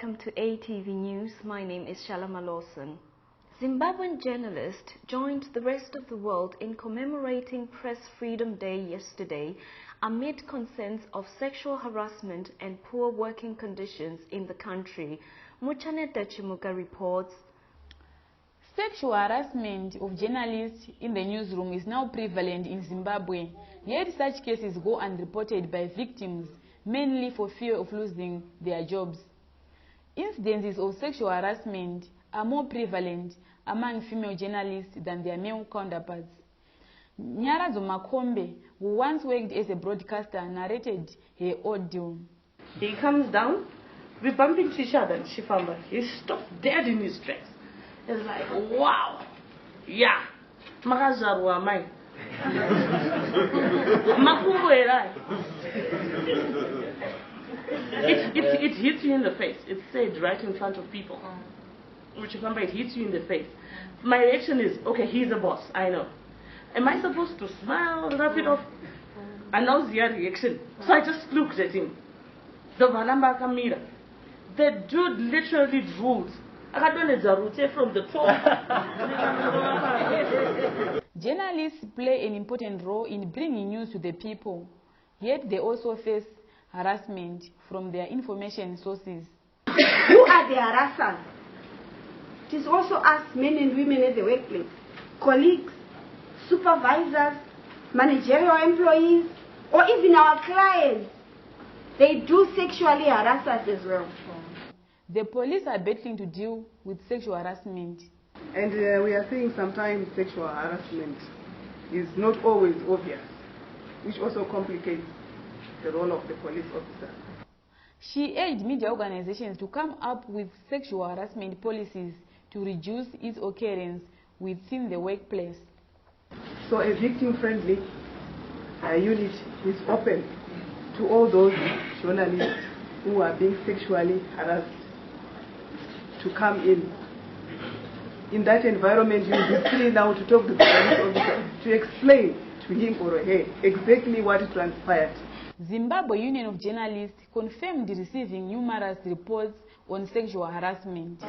welcome to ATV News. My name is Shalama Lawson. Zimbabwean journalists joined the rest of the world in commemorating Press Freedom Day yesterday amid concerns of sexual harassment and poor working conditions in the country. Muchaneta Chimuka reports. Sexual harassment of journalists in the newsroom is now prevalent in Zimbabwe, yet such cases go unreported by victims, mainly for fear of losing their jobs. Incidences of sexual harassment are more prevalent among female journalists than their male counterparts. Nyarazo Makombe, who once worked as a broadcaster, narrated her ordeal. He comes down, we bump into each other, and he stopped dead in his tracks. It's like, wow, yeah, Mahazarwa mai. It hits you in the face. It's said right in front of people. Which it hits you in the face. My reaction is, okay, he's a boss, I know. Am I supposed to smile, laugh it off? A nausea reaction. So I just looked at him. The Vanamba Kamira. The dude literally drooled. I got one from the top. Journalists play an important role in bringing news to the people, yet they also face harassment from their information sources. Who are the harassers? It is also us, men and women at the workplace, colleagues, supervisors, managerial employees, or even our clients. They do sexually harass us as well. The police are battling to deal with sexual harassment. And we are seeing sometimes sexual harassment is not always obvious, which also complicates the role of the police officer. She urged media organizations to come up with sexual harassment policies to reduce its occurrence within the workplace. So a victim-friendly unit is open to all those journalists who are being sexually harassed to come in. In that environment, you will be free now to talk to the police officer, to explain to him or her exactly what transpired. Zimbabwe Union of Journalists confirmed receiving numerous reports on sexual harassment.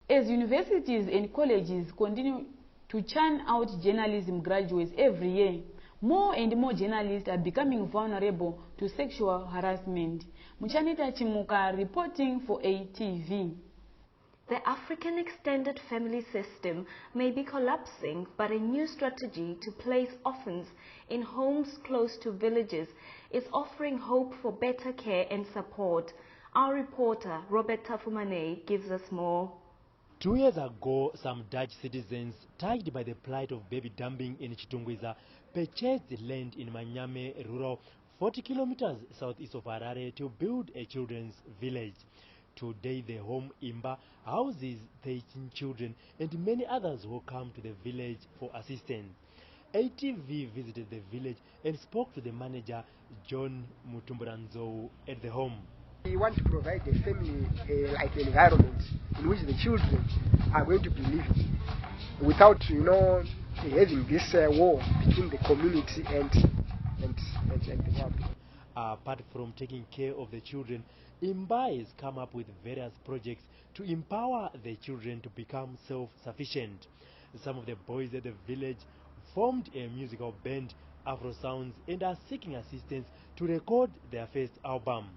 As universities and colleges continue to churn out journalism graduates every year, more and more journalists are becoming vulnerable to sexual harassment. Muchaneta Chimuka reporting for ATV. The African extended family system may be collapsing, but a new strategy to place orphans in homes close to villages is offering hope for better care and support. Our reporter, Robert Tafumane, gives us more. 2 years ago, some Dutch citizens, tagged by the plight of baby dumping in Chitungwiza, purchased land in Manyame rural, 40 kilometers southeast of Harare, to build a children's village. Today, the home Imba houses 13 children and many others who come to the village for assistance. ATV visited the village and spoke to the manager, John Mutumburanzo, at the home. We want to provide a family like environment in which the children are going to be living without, having this war between the community and the world. Apart from taking care of the children, Imba has come up with various projects to empower the children to become self-sufficient. Some of the boys at the village formed a musical band, Afro Sounds, and are seeking assistance to record their first album.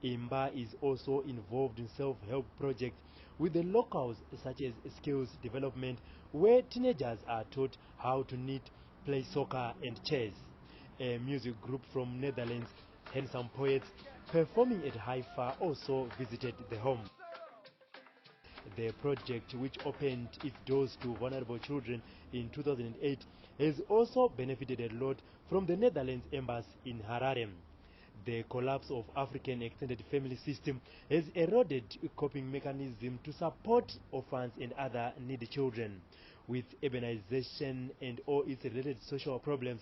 Imba is also involved in self-help projects with the locals, such as skills development, where teenagers are taught how to knit, play soccer and chess. A music group from Netherlands, Handsome Poets, performing at Haifa, also visited the home. The project, which opened its doors to vulnerable children in 2008, has also benefited a lot from the Netherlands embassy in Harare. The collapse of African extended family system has eroded coping mechanism to support orphans and other needy children. With urbanization and all its related social problems,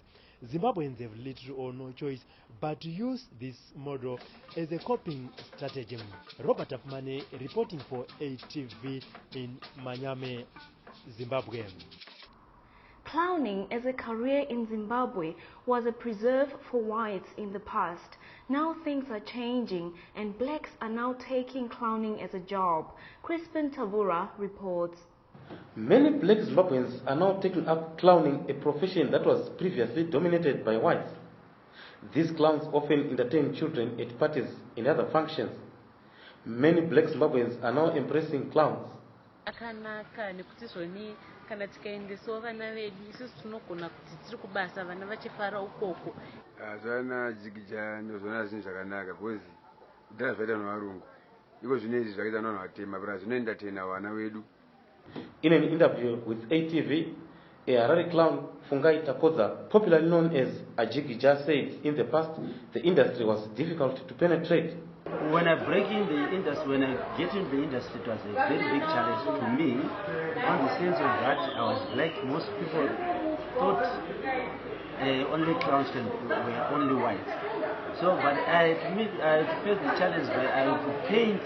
Zimbabweans have little or no choice but to use this model as a coping stratagem. Robert Apmane reporting for ATV in Manyame, Zimbabwe. Clowning as a career in Zimbabwe was a preserve for whites in the past. Now things are changing and blacks are now taking clowning as a job. Crispin Tabura reports. Many black Zimbabweans are now taking up clowning, a profession that was previously dominated by whites. These clowns often entertain children at parties and other functions. Many black Zimbabweans are now embracing clowns. Kana tikaendesawo vana vedu isusu tinogona kuti tiri kubasa vana vachifara ukoko. Zvana jigija ndozvona zvinhu zvakanaka because kudhara zvaita nevarungu iko zvinezvi zvakaita nevanhu vatema but zvinoendatena vana vedu. In an interview with ATV, a Harare clown, Fungai Takoza, popularly known as Ajigija, said in the past the industry was difficult to penetrate. When I break in the industry, when I get in the industry, it was a very big challenge to me, on the sense of that I was black. Most people thought only clowns were only white. So, but I faced the challenge by I could paint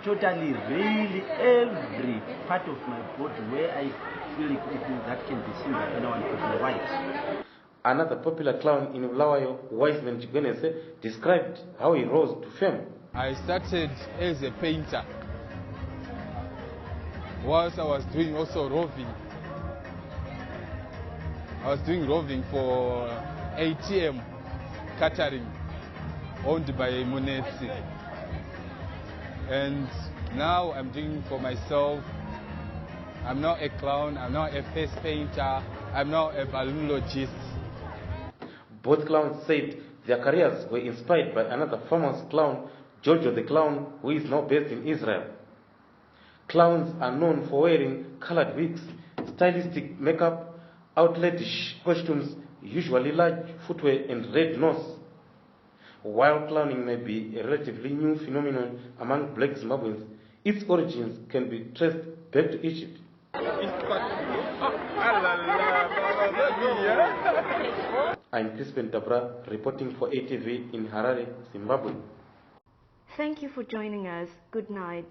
totally, really every part of my body where I feel that can be seen by anyone could be white. Another popular clown in Bulawayo, Wiseman Chigonese, described how he rose to fame. I started as a painter. Whilst I was doing also roving. I was doing roving for ATM catering owned by Munetsi. And now I'm doing for myself. I'm not a clown, I'm not a face painter, I'm not a balloonologist. Both clowns said their careers were inspired by another famous clown, Jojo the Clown, who is now based in Israel. Clowns are known for wearing colored wigs, stylistic makeup, outlandish costumes, usually large footwear and red nose. While clowning may be a relatively new phenomenon among black Zimbabweans, its origins can be traced back to Egypt. I'm Crispin Tabra reporting for ATV in Harare, Zimbabwe. Thank you for joining us. Good night.